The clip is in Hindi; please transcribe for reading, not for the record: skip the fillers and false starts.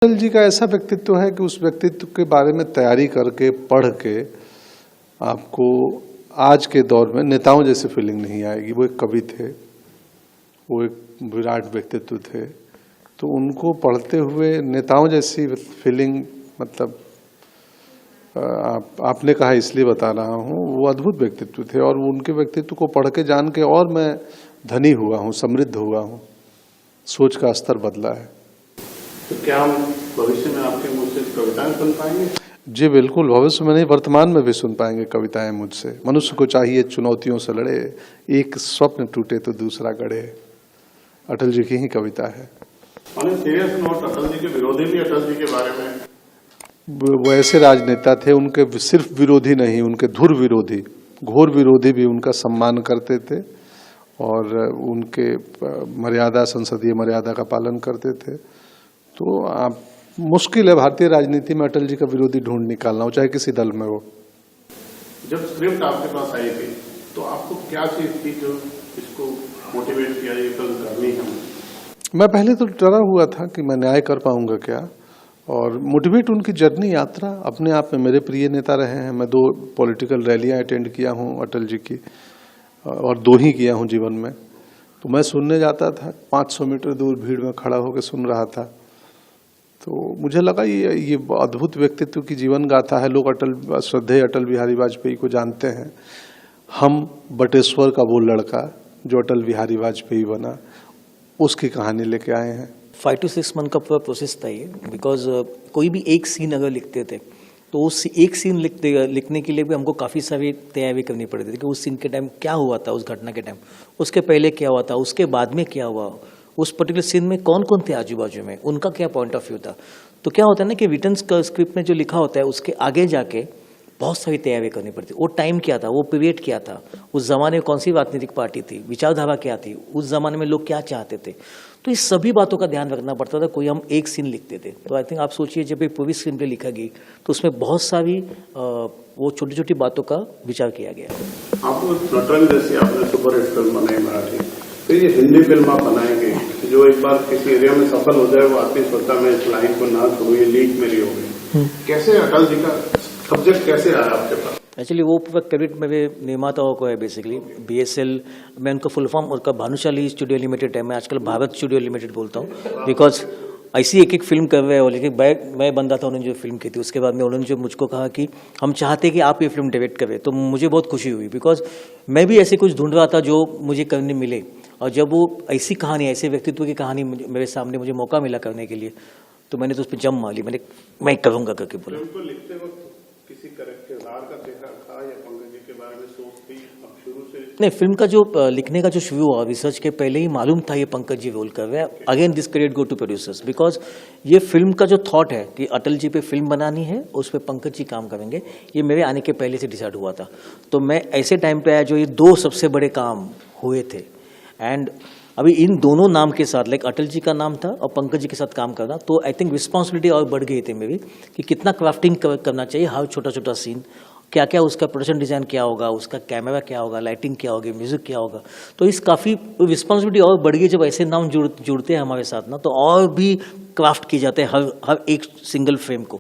अटल जी का ऐसा व्यक्तित्व है कि उस व्यक्तित्व के बारे में तैयारी करके पढ़ के आपको आज के दौर में नेताओं जैसी फीलिंग नहीं आएगी। वो एक कवि थे, वो एक विराट व्यक्तित्व थे, तो उनको पढ़ते हुए नेताओं जैसी फीलिंग मतलब आपने कहा इसलिए बता रहा हूँ। वो अद्भुत व्यक्तित्व थे और उनके व्यक्तित्व को पढ़ के जान के और मैं धनी हुआ हूँ, समृद्ध हुआ हूँ, सोच का स्तर बदला है। तो क्या हम भविष्य में आपके मुझ से कविताएं सुन पाएंगे? जी बिल्कुल, भविष्य में नहीं वर्तमान में भी सुन पाएंगे कविताएं मुझसे। मनुष्य को चाहिए चुनौतियों से लड़े, एक स्वप्न टूटे तो दूसरा गढ़े। अटल जी की ही कविता है। सीरियस नोट, अटल जी के विरोधी भी अटल जी के बारे में वो ऐसे राजनेता थे, उनके सिर्फ विरोधी नहीं, उनके धुर विरोधी, घोर विरोधी भी उनका सम्मान करते थे और उनके मर्यादा, संसदीय मर्यादा का पालन करते थे। तो आप मुश्किल है भारतीय राजनीति में अटल जी का विरोधी ढूंढ निकालना हो, चाहे किसी दल में हो। जब स्क्रिप्ट आपके पास आई थी तो आपको क्या चीज थी जो इसको मोटिवेट किया, ये फिल्म करनी है? मैं पहले तो डरा हुआ था कि मैं न्याय कर पाऊंगा क्या, और मोटिवेट उनकी जर्नी, यात्रा अपने आप में मेरे प्रिय नेता रहे हैं। मैं 2 पॉलिटिकल रैलियां अटेंड किया हूं अटल जी की, और 2 ही किया हूं जीवन में। तो मैं सुनने जाता था, 500 मीटर दूर भीड़ में खड़ा होकर सुन रहा था। तो मुझे लगा ये अद्भुत व्यक्तित्व की जीवन गाथा है। लोग श्रद्धेय अटल बिहारी वाजपेयी को जानते हैं। हम बटेश्वर का वो लड़का जो अटल बिहारी वाजपेयी बना, उसकी कहानी लेके आए हैं। 5 to 6 मंथ का पूरा प्रोसेस था ये, बिकॉज कोई भी एक सीन अगर लिखते थे तो उस एक सीन लिखने के लिए भी हमको काफ़ी सारी तैयारी करनी पड़ती थी कि उस सीन के टाइम क्या हुआ था, उस घटना के टाइम, उसके पहले क्या हुआ था, उसके बाद में क्या हुआ, उस पर्टिकुलर सीन में कौन कौन थे आजू बाजू में, उनका क्या पॉइंट ऑफ व्यू था। तो क्या होता है ना कि रिटर्न स्क्रिप्ट में जो लिखा होता है उसके आगे जाके बहुत सारी तैयारी करनी पड़ती। वो टाइम क्या था, वो पीरियड क्या था, उस जमाने में कौन सी राजनीतिक पार्टी थी, विचारधारा क्या थी, उस जमाने में लोग क्या चाहते थे। तो इस सभी बातों का ध्यान रखना पड़ता था। कोई हम एक सीन लिखते थे तो आई थिंक आप सोचिए जब एक पूरी स्क्रीन पे लिखा गई तो उसमें बहुत सारी वो छोटी छोटी बातों का विचार किया गया। आपको नटरंग जैसी आपने सुपर हिट फिल्म बनाई मराठी, तो ये हिंदी फिल्म आप बनाएंगे जो एक बार किसी एरिया में सफल हो जाए, वो आदमी सोचता मैं इस लाइन को ना छोड़ू, ये लीक मेरी हो गई। कैसे अटल जी का सब्जेक्ट कैसे आया आपके पास? एक्चुअली वो पूरा क्रेडिट मेरे निर्माताओं को है बेसिकली। BSL, मैं उनका फुल फॉर्म उनका भानुशाली स्टूडियो लिमिटेड है, मैं आजकल भारत स्टूडियो लिमिटेड बोलता हूँ, बिकॉज ऐसी एक फिल्म कर रहे हो। लेकिन मैं बंदा था उन्होंने जो फिल्म की थी, उसके बाद में उन्होंने जो मुझको कहा कि हम चाहते कि आप ये फिल्म डायरेक्ट करें, तो मुझे बहुत खुशी हुई, बिकॉज मैं भी ऐसे कुछ ढूंढ रहा था जो मुझे करने मिले। और जब वो ऐसी कहानी, ऐसे व्यक्तित्व की कहानी मेरे सामने मुझे मौका मिला करने के लिए, तो मैंने तो उस पर जम मारी, मैं करूँगा करके बोला। फिल्म को लिखते वक्त किसी किरदार का चेहरा था या पंकज जी के बारे में सोच थी अब शुरू से? नहीं, फिल्म का जो लिखने का जो शुरू हुआ, रिसर्च के पहले ही मालूम था ये पंकज जी रोल कर रहे हैं। Again this credit go to producers, because ये फिल्म का जो थॉट है कि अटल जी पे फिल्म बनानी है, उस पर पंकज जी काम करेंगे, ये मेरे आने के पहले से डिसाइड हुआ था। तो मैं ऐसे टाइम पे आया जो ये 2 सबसे बड़े काम हुए थे। एंड अभी इन दोनों नाम के साथ, लाइक अटल जी का नाम था और पंकज जी के साथ काम करना, तो आई थिंक रिस्पॉन्सिबिलिटी और बढ़ गई थी मेरी कि कितना क्राफ्टिंग करना चाहिए, हर छोटा छोटा सीन, क्या क्या उसका प्रोडक्शन डिज़ाइन क्या होगा, उसका कैमरा क्या होगा, लाइटिंग क्या होगी, म्यूजिक क्या होगा। तो इस काफ़ी रिस्पॉन्सिबिलिटी और बढ़ गई जब ऐसे नाम जुड़ते हैं हमारे साथ ना, तो और भी क्राफ्ट किए जाते हैं हर एक सिंगल फ्रेम को।